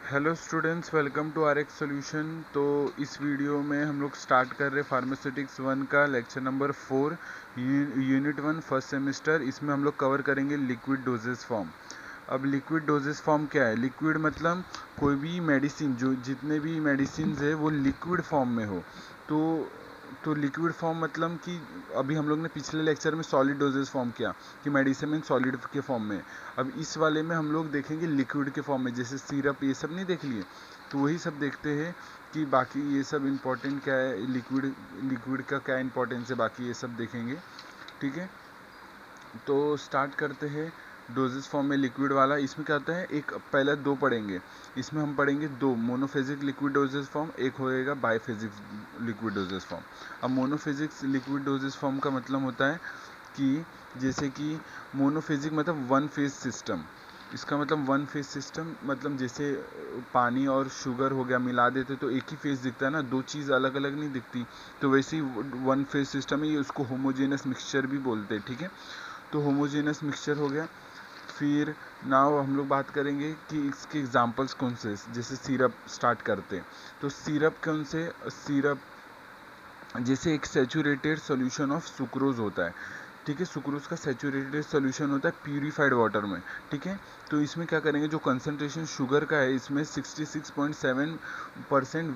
Hello students, welcome to R X solution. तो इस video में हम लोग स्टार्ट कर रहे फार्मास्यूटिक्स 1 का lecture number 4 unit 1 first semester. इसमें हम लोग कवर करेंगे लिक्विड डोजेस फॉर्म। अब लिक्विड डोजेस फॉर्म क्या है? लिक्विड मतलब कोई भी मेडिसिन, जो जितने भी मेडिसिन है वो लिक्विड फॉर्म में हो। तो लिक्विड फॉर्म मतलब कि अभी हम लोग ने पिछले लेक्चर में सॉलिड डोजेस फॉर्म किया कि मेडिसिन सॉलिड के फॉर्म में। अब इस वाले में हम लोग देखेंगे लिक्विड के फॉर्म में, जैसे सिरप, ये सब नहीं देख लिए, तो वही सब देखते हैं कि बाकी ये सब इम्पोर्टेंट क्या है, लिक्विड का क्या इंपॉर्टेंस है, बाकी ये सब देखेंगे। ठीक है, तो स्टार्ट करते हैं डोजेस फॉर्म में लिक्विड वाला। इसमें क्या होता है, एक पहले दो पढ़ेंगे। इसमें हम पढ़ेंगे दो, मोनोफेजिक लिक्विड डोजेस फॉर्म, एक होएगा बाईफेजिक लिक्विड डोजेस फॉर्म। अब मोनोफेजिक लिक्विड डोजेस फॉर्म का मतलब होता है कि जैसे कि मोनोफेजिक मतलब वन फेज सिस्टम। इसका मतलब वन फेज सिस्टम मतलब जैसे पानी और शुगर हो गया, मिला देते तो एक ही फेज दिखता है ना, दो चीज़ अलग अलग नहीं दिखती। तो वैसे ही वन फेज सिस्टम है ये, उसको होमोजेनस मिक्सचर भी बोलते हैं। ठीक है, तो होमोजेनस मिक्सचर हो गया। फिर नाउ हम लोग बात करेंगे कि इसके एग्जांपल्स कौन से, जैसे सिरप स्टार्ट करते हैं। तो सिरप कौन से? सिरप जैसे एक सेचूरेटेड सॉल्यूशन ऑफ सुक्रोज होता है। ठीक है, सुक्रोज का सेचूरेटेड सॉल्यूशन होता है प्यूरिफाइड वाटर में। ठीक है, तो इसमें क्या करेंगे, जो कंसंट्रेशन शुगर का है इसमें 66.7%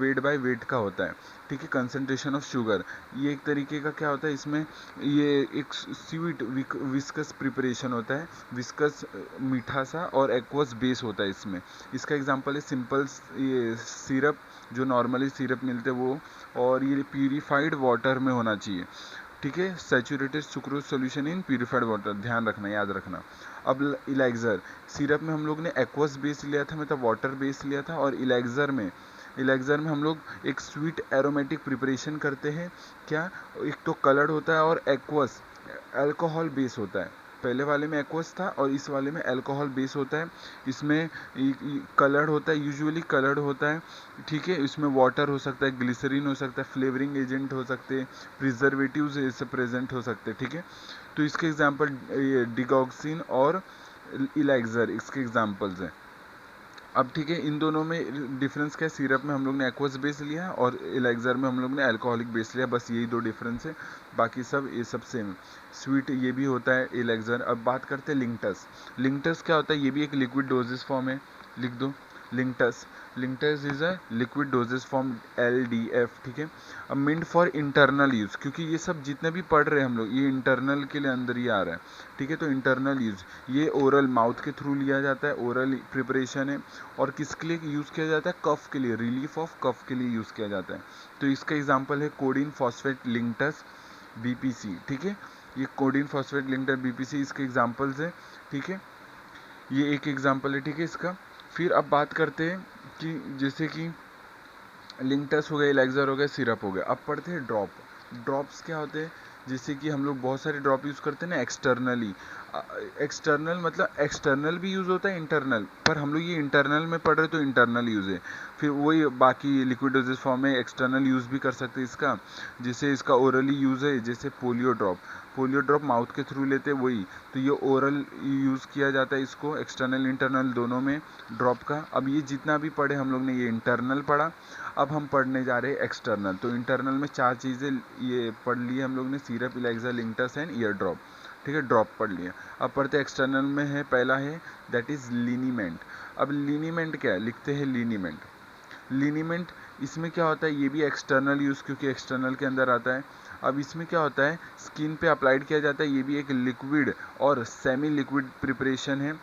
वेट बाय वेट का होता है। ठीक है, कंसंट्रेशन ऑफ शुगर, ये एक तरीके का क्या होता है इसमें, ये एक स्वीट विस्कस प्रिपरेशन होता है। विस्कस मीठा सा और एक्वस बेस होता है इसमें। इसका एग्जांपल है सिंपल ये सिरप, जो नॉर्मली सिरप मिलते हैं वो, और ये प्यूरिफाइड वाटर में होना चाहिए। ठीक है, saturated sucrose solution in purified water, ध्यान रखना, याद रखना। अब इलेक्सर, सिरप में हम लोग ने एक्वस बेस लिया था, मतलब वाटर बेस लिया था, और इलेक्सर में हम लोग एक स्वीट एरोमेटिक प्रिपरेशन करते हैं। क्या? एक तो कलर्ड होता है और एक्वस अल्कोहल बेस होता है। पहले वाले में एक्वस था और इस वाले में अल्कोहल बेस होता है। इसमें कलर्ड होता है, यूजुअली कलर्ड होता है। ठीक है, इसमें वाटर हो सकता है, ग्लिसरीन हो सकता है, फ्लेवरिंग एजेंट हो सकते हैं, प्रिजर्वेटिव्स इससे प्रेजेंट हो सकते हैं। ठीक है, तो इसके एग्जांपल डिगॉक्सिन और इलेक्सर इसके एग्जांपल्स हैं। अब ठीक है, इन दोनों में डिफरेंस क्या है? सिरप में हम लोग ने एक्वस बेस लिया और इलेक्सर में हम लोग ने अल्कोहलिक बेस लिया, बस यही दो डिफरेंस है, बाकी सब ये सब सेम। स्वीट ये भी होता है इलेक्सर। अब बात करते हैं लिंक्टस। लिंक्टस क्या होता है? ये भी एक लिक्विड डोजेस फॉर्म है, लिख दो linctus. Linctus is a liquid dosage form, LDF। ठीक है, अब मिंट फॉर इंटरनल यूज, क्योंकि ये सब जितने भी पढ़ रहे हैं हम लोग, ये इंटरनल के लिए अंदर ही आ रहा है। ठीक है, तो इंटरनल यूज, ये ओरल माउथ के थ्रू लिया जाता है, ओरल प्रिपरेशन है। और किसके लिए यूज़ किया जाता है? कफ के लिए, रिलीफ ऑफ कफ के लिए यूज़ किया जाता है। तो इसका एग्जांपल है कोडिन फॉस्फेट लिंक्टस, BPC। ठीक है, ये कोडिन फॉस्फेट लिंक्टस BPC इसके एग्जांपल्स है। ठीक है, ये एक एग्जांपल है। ठीक है इसका। फिर अब बात करते हैं कि जैसे कि लिंक्टस हो गया, इलेक्सर हो गया, सिरप हो गया। अब पढ़ते हैं ड्रॉप। ड्रॉप्स क्या होते हैं? जैसे कि हम लोग बहुत सारे ड्रॉप यूज़ करते हैं ना एक्सटर्नली। एक्सटर्नल मतलब एक्सटर्नल भी यूज़ होता है, इंटरनल, पर हम लोग ये इंटरनल में पढ़ रहे तो इंटरनल यूज़ है। फिर वही बाकी लिक्विड डोजेस फॉर्म में एक्सटर्नल यूज़ भी कर सकते हैं इसका। जैसे इसका ओरली यूज़ है, जैसे polio drop, polio drop mouth के थ्रू लेते हैं वही, तो ये ओरल यूज़ किया जाता है इसको, एक्सटर्नल इंटरनल दोनों में ड्रॉप का। अब ये जितना भी पढ़े हम लोग ने, ये इंटरनल पढ़ा। अब हम पढ़ने जा रहे हैं एक्सटर्नल। तो इंटरनल में चार चीज़ें ये पढ़ ली हम लोग ने, syrup, Elixir, linctus and year drop. ठीक है, ड्रॉप पढ़ लिया। अब पढ़ते एक्सटर्नल में है, पहला है दैट इज़ लिनीमेंट। अब लिनीमेंट क्या है? लिखते हैं लिनीमेंट। लिनीमेंट, इसमें क्या होता है? ये भी एक्सटर्नल यूज़, क्योंकि एक्सटर्नल के अंदर आता है। अब इसमें क्या होता है? स्किन पे अप्लाइड किया जाता है। ये भी एक लिक्विड और सेमी लिक्विड प्रिपरेशन है।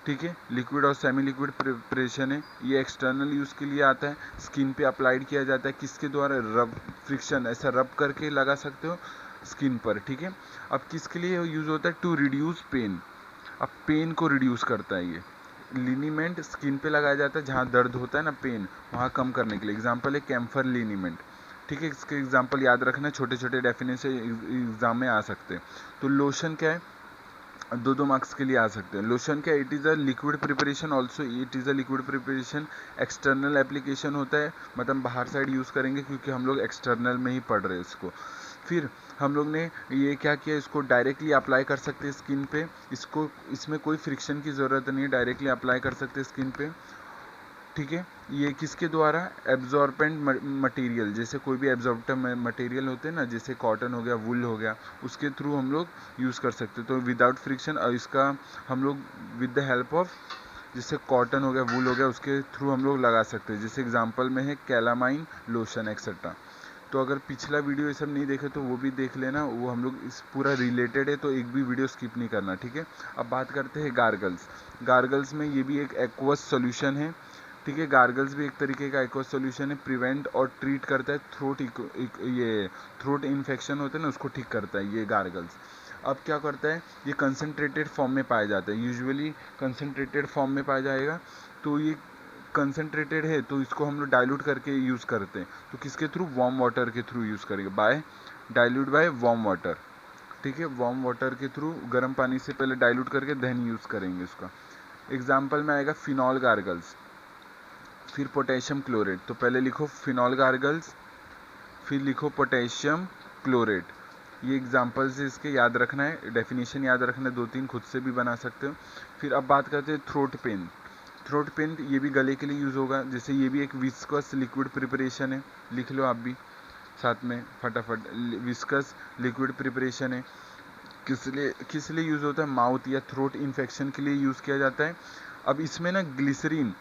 ठीक है, लिक्विड और सेमी लिक्विड प्रिपरेशन है, ये एक्सटर्नल यूज़ के लिए आता है। स्किन पे अप्लाइड किया जाता है, किसके द्वारा? रब, फ्रिक्शन, ऐसा रब करके लगा सकते हो स्किन पर। ठीक है, अब किसके लिए यूज़ होता है? To reduce pain. अब पेन को रिड्यूस करता है ये लिनीमेंट, स्किन पे लगाया जाता है जहाँ दर्द होता है ना, पेन, वहाँ कम करने के लिए। एग्जाम्पल है कैम्फर लिनीमेंट। ठीक है, इसके एग्जाम्पल याद रखना, छोटे छोटे डेफिनेशन एग्जाम में आ सकते हैं। तो लोशन क्या है? दो दो मार्क्स के लिए आ सकते हैं। लोशन क्या? It is a liquid preparation, also it is a liquid preparation. External application होता है, मतलब बाहर साइड यूज़ करेंगे, क्योंकि हम लोग एक्सटर्नल में ही पढ़ रहे हैं इसको। फिर हम लोग ने ये क्या किया, इसको डायरेक्टली अप्लाई कर सकते हैं स्किन पे, इसको, इसमें कोई फ्रिक्शन की ज़रूरत नहीं है, डायरेक्टली अप्लाई कर सकते हैं स्किन पे। ठीक है। ये किसके द्वारा, एब्जॉर्बेंट मटेरियल, जैसे कोई भी एब्जॉर्बेंट मटेरियल होते हैं ना, जैसे कॉटन हो गया, वुल हो गया, उसके थ्रू हम लोग यूज़ कर सकते हैं। तो विदाउट फ्रिक्शन, और इसका हम लोग विद द हेल्प ऑफ, जैसे कॉटन हो गया, वुल हो गया, उसके थ्रू हम लोग लगा सकते हैं। जैसे एग्जांपल में है कैलामाइन लोशन एक्सेट्रा। तो अगर पिछला वीडियो ये सब नहीं देखे तो वो भी देख लेना, वो हम लोग इस पूरा रिलेटेड है, तो एक भी वीडियो स्किप नहीं करना, ठीक है। अब बात करते हैं गार्गल्स। गार्गल्स में ये भी एक एक्वस सोल्यूशन है, ठीक है। गार्गल्स भी एक तरीके का एक्वस सोल्यूशन है, प्रिवेंट और ट्रीट करता है थ्रोट, ये थ्रोट इन्फेक्शन होते हैं ना, उसको ठीक करता है ये गार्गल्स। अब क्या करता है, ये कंसनट्रेटेड फॉर्म में पाया जाता है, यूजुअली कंसनट्रेटेड फॉर्म में पाया जाएगा। तो ये कंसनट्रेटेड है तो इसको हम लोग डाइल्यूट करके यूज़ करते हैं। तो किसके थ्रू, वार्म वाटर के थ्रू यूज़ करेंगे, by dilute by warm water, ठीक है। वार्म वाटर के थ्रू गर्म पानी से पहले डाइल्यूट करके देन यूज़ करेंगे इसका। एग्जाम्पल में आएगा फिनॉल गार्गल्स, फिर पोटेशियम क्लोरेट। तो पहले लिखो फिनॉल गार्गल्स, फिर लिखो पोटेशियम क्लोरेट। ये एग्जाम्पल्स है, इसके याद रखना है, डेफिनेशन याद रखना है, 2-3 खुद से भी बना सकते हो। फिर अब बात करते हैं थ्रोट पेन। थ्रोट पेन ये भी गले के लिए यूज़ होगा, जैसे ये भी एक विस्कस लिक्विड प्रिपरेशन है, लिख लो आप भी साथ में फटाफट, विस्कस लिक्विड प्रिपरेशन है। किस लिए यूज़ होता है, माउथ या थ्रोट इन्फेक्शन के लिए यूज़ किया जाता है। अब इसमें ना ग्लिसरीन,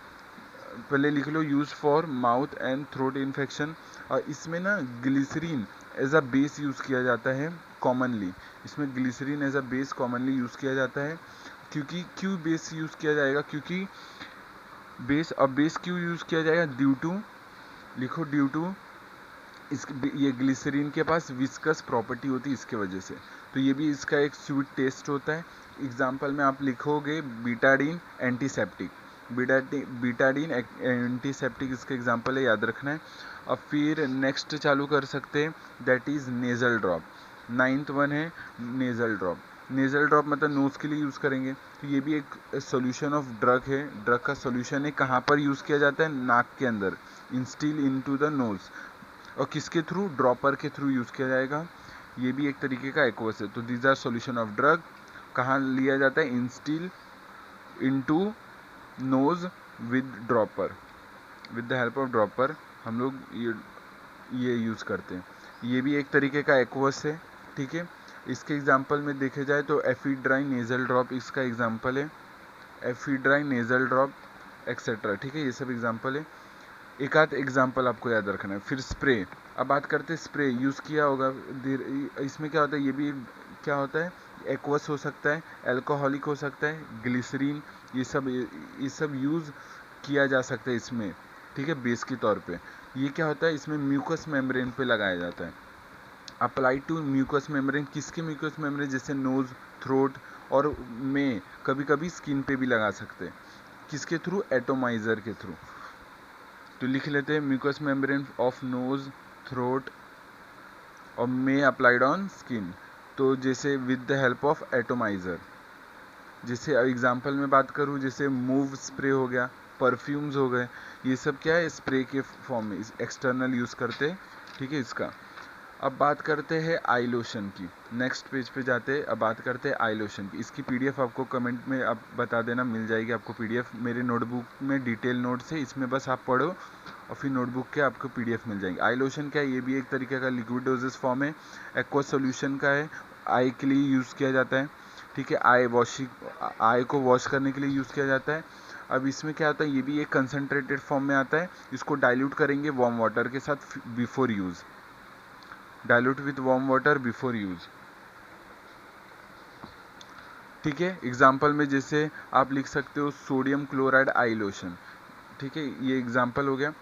पहले लिख लो, use for mouth and throat infection. और इसमें ना glycerine as a base use किया जाता है कॉमनली, इसमें glycerine as a base commonly use किया जाता है। क्योंकि क्यों बेस यूज़ किया जाएगा, क्योंकि बेस, अब बेस क्यों यूज़ किया जाएगा, ड्यू टू, लिखो ड्यू टू, इस ये ग्लिसरीन के पास विस्कस प्रॉपर्टी होती है इसके वजह से। तो ये भी इसका एक स्वीट टेस्ट होता है। एग्जाम्पल में आप लिखोगे बीटाडीन एंटीसेप्टिक, बीटाडीन एंटीसेप्टिक इसका एग्जाम्पल है, याद रखना है। अब फिर नेक्स्ट चालू कर सकते हैं, that is nasal drop. 9th one है नेज़ल ड्रॉप। नेज़ल ड्रॉप मतलब नोज़ के लिए यूज़ करेंगे। तो ये भी एक सोल्यूशन ऑफ ड्रग है, ड्रग का सोल्यूशन है। कहाँ पर यूज़ किया जाता है, नाक के अंदर, इंस्टिल इनटू द नोज़। और किसके थ्रू, ड्रॉपर के थ्रू यूज़ किया जाएगा। ये भी एक तरीके का एक्वस है। तो these are solution of drug, कहाँ लिया जाता है, instil into nose with dropper, with the help of dropper हम लोग ये यूज़ करते हैं। ये भी एक तरीके का एक्वस है, ठीक है। इसके एग्जांपल में देखे जाए तो एफिड्राइन नेज़ल ड्रॉप इसका एग्जांपल है, एफिड्राइन नेज़ल ड्रॉप एक्सेट्रा, ठीक है। ये सब एग्जांपल है, एक आध एग्जांपल आपको याद रखना है। फिर स्प्रे, अब बात करते हैं स्प्रे, यूज़ किया होगा। इसमें क्या होता है, ये भी क्या होता है, एक्वस हो सकता है, अल्कोहलिक हो सकता है, ग्लिसरीन, ये सब यूज़ किया जा सकता है इसमें, ठीक है, बेस के तौर पे। ये क्या होता है, इसमें म्यूकस मेम्ब्रेन पे लगाया जाता है। अप्लाई टू म्यूकस मेम्ब्रेन, किसके म्यूकस मेम्ब्रेन, जैसे नोज़, थ्रोट, और में कभी कभी स्किन पे भी लगा सकते हैं। किसके थ्रू, एटोमाइज़र के थ्रू। तो लिख लेते हैं, mucous membrane of nose, throat और मे अप्लाइड ऑन स्किन। तो जैसे with the help of atomiser, जैसे एग्जांपल में बात करूँ, जैसे मूव स्प्रे हो गया, परफ्यूम्स हो गए, ये सब क्या है, स्प्रे के फॉर्म में एक्सटर्नल यूज़ करते हैं, ठीक है इसका। अब बात करते हैं आई लोशन की, नेक्स्ट पेज पे जाते हैं। अब बात करते हैं आई लोशन की। इसकी पीडीएफ आपको कमेंट में आप बता देना, मिल जाएगी आपको पीडीएफ, मेरे नोटबुक में डिटेल नोट्स है, इसमें बस आप पढ़ो और फिर नोटबुक के आपको पीडीएफ मिल जाएगी। आई लोशन क्या है, ये भी एक तरीके का लिक्विड डोजेस फॉर्म है, एक्वस सोल्यूशन का है, आई के लिए यूज़ किया जाता है, ठीक है। आई को वॉश करने के लिए यूज़ किया जाता है। अब इसमें क्या होता है, ये भी एक कंसनट्रेटेड फॉर्म में आता है, इसको डाइल्यूट करेंगे वार्म वाटर के साथ before use, dilute with warm water before use, ठीक है। एग्जाम्पल में जैसे आप लिख सकते हो सोडियम क्लोराइड आई लोशन, ठीक है, ये एग्जाम्पल हो गया।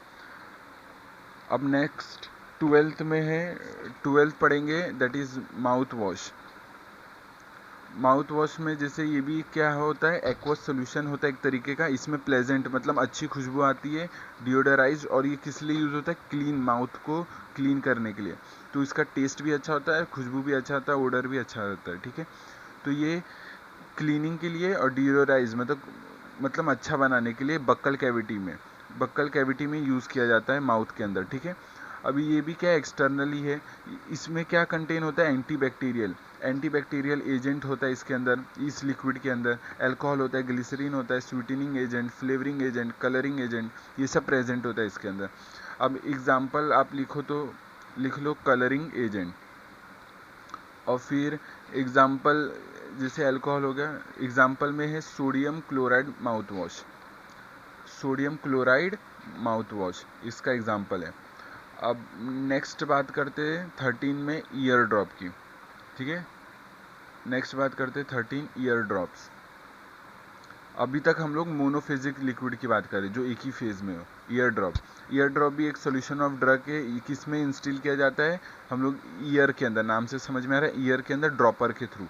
अब नेक्स्ट 12th में है, 12th पढ़ेंगे, that is mouth wash. Mouth wash में जैसे ये भी क्या होता है, एक्वस सोल्यूशन होता है एक तरीके का, इसमें प्लेजेंट मतलब अच्छी खुशबू आती है, डिओडराइज, और ये किस लिए यूज़ होता है, क्लीन, माउथ को क्लीन करने के लिए। तो इसका टेस्ट भी अच्छा होता है, खुशबू भी अच्छा होता है, ओडर भी अच्छा होता है, ठीक है। तो ये क्लीनिंग के लिए और डिओडराइज मतलब अच्छा बनाने के लिए बक्कल कैविटी में यूज़ किया जाता है माउथ के अंदर, ठीक है। अभी ये भी क्या एक्सटर्नली है, इसमें क्या कंटेन होता है, एंटीबैक्टीरियल एजेंट होता है इसके अंदर, इस लिक्विड के अंदर अल्कोहल होता है, ग्लिसरीन होता है, sweetening agent, flavouring agent, colouring agent, ये सब प्रेजेंट होता है इसके अंदर। अब एग्जाम्पल आप लिखो तो लिख लो कलरिंग एजेंट, और फिर एग्जाम्पल जैसे अल्कोहल हो गया, एग्जाम्पल में है sodium chloride mouth wash, sodium chloride mouth wash इसका एग्जाम्पल है। अब नेक्स्ट बात करते हैं 13 में ईयर ड्रॉप की, ठीक है, नेक्स्ट बात करते हैं 13 ईयर ड्रॉप्स। अभी तक हम लोग मोनोफेजिक लिक्विड की बात करें जो एक ही फेज में हो। ईयर ड्रॉप भी एक सोल्यूशन ऑफ ड्रग है, किस में इंस्टिल किया जाता है, हम लोग ईयर के अंदर, नाम से समझ में आ रहा है, ईयर के अंदर ड्रॉपर के थ्रू,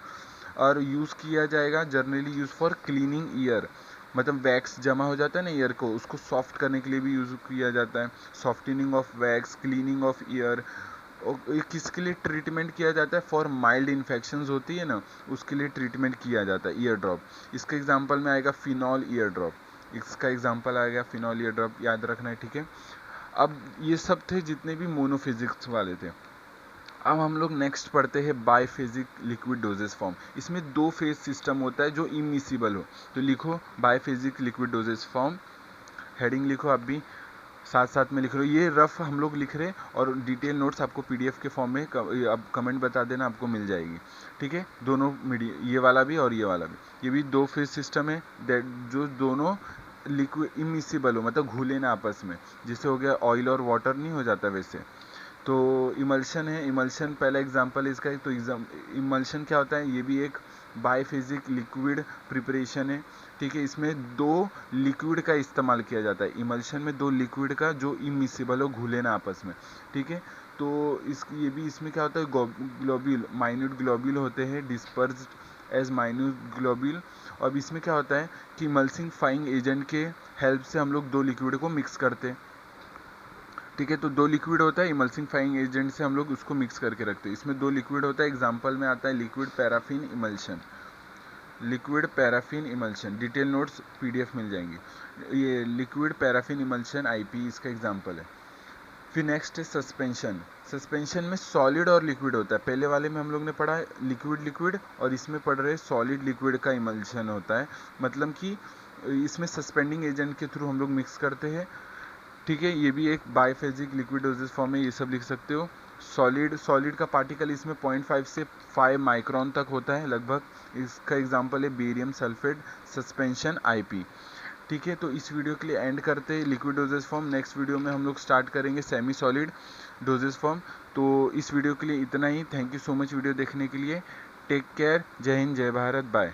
और यूज़ किया जाएगा generally use for cleaning year, मतलब वैक्स जमा हो जाता है ना ईयर को, उसको सॉफ्ट करने के लिए भी यूज़ किया जाता है, softening of wax, cleaning of year. और किसके लिए ट्रीटमेंट किया जाता है, फॉर माइल्ड इन्फेक्शंस होती है ना, उसके लिए ट्रीटमेंट किया जाता है ईयर ड्रॉप। इसके एग्जांपल में आएगा फिनॉल ईयर ड्रॉप, इसका एग्जांपल आएगा फिनॉल ईयर ड्रॉप, याद रखना है, ठीक है। अब ये सब थे जितने भी मोनोफिजिक्स वाले थे। अब हम लोग नेक्स्ट पढ़ते हैं बायफेजिक लिक्विड डोजेस फॉर्म। इसमें 2 फेज सिस्टम होता है जो इमिसिबल हो, तो लिखो बायफेजिक लिक्विड डोजेस फॉर्म, हेडिंग लिखो, आप भी साथ साथ में लिख लो, ये रफ हम लोग लिख रहे हैं, और डिटेल नोट्स आपको पीडीएफ के फॉर्म में अब कमेंट बता देना, आपको मिल जाएगी, ठीक है। दोनों ये वाला भी और ये वाला भी, ये भी 2 फेज सिस्टम है, जो दोनों लिक्विड इमिसिबल हो, मतलब घुले ना आपस में, जैसे हो गया ऑयल और वाटर नहीं हो जाता वैसे। तो इमल्शन है, इमल्शन पहला एग्जांपल है इसका, तो इमल्शन क्या होता है, ये भी एक बायफेजिक लिक्विड प्रिपरेशन है, ठीक है। इसमें 2 लिक्विड का इस्तेमाल किया जाता है, इमल्शन में 2 लिक्विड का जो इमिसिबल हो, घुले ना आपस में, ठीक है। तो ये भी इसमें क्या होता है, ग्लोब्यूल, माइन्यूट ग्लोब्यूल होते हैं, डिस्पर्स एज माइन्यूट ग्लोब्यूल। अब इसमें क्या होता है कि इमल्सिफाइंग एजेंट के हेल्प से हम लोग 2 लिक्विड को मिक्स करते हैं, ठीक है। तो 2 लिक्विड होता है, इमल्सिफाइंग एजेंट से हम लोग उसको मिक्स करके रखते हैं। इसमें 2 लिक्विड होता है, एग्जांपल में आता है liquid paraffin emulsion, liquid paraffin emulsion, detail notes PDF मिल जाएंगी। ये लिक्विड पैराफिन इमल्शन आईपी इसका एग्जांपल है। फिर नेक्स्ट है सस्पेंशन। सस्पेंशन में सॉलिड और लिक्विड होता है, पहले वाले में हम लोग ने पढ़ा है लिक्विड, और इसमें पढ़ रहे सॉलिड लिक्विड का इमल्शन होता है, मतलब कि इसमें सस्पेंडिंग एजेंट के थ्रू हम लोग मिक्स करते हैं, ठीक है। ये भी एक बायफेजिक लिक्विड डोजेस फॉर्म है, ये सब लिख सकते हो। सॉलिड का पार्टिकल इसमें 0.5 से 5 माइक्रोन तक होता है लगभग, इसका एग्जांपल है बेरियम सल्फेट सस्पेंशन आईपी, ठीक है। तो इस वीडियो के लिए एंड करते हैं liquid dosage form, next video में हम लोग स्टार्ट करेंगे सेमी सॉलिड डोजेस फॉर्म। तो इस वीडियो के लिए इतना ही, thank you so much video देखने के लिए, टेक केयर, जय हिंद, जय भारत, बाय।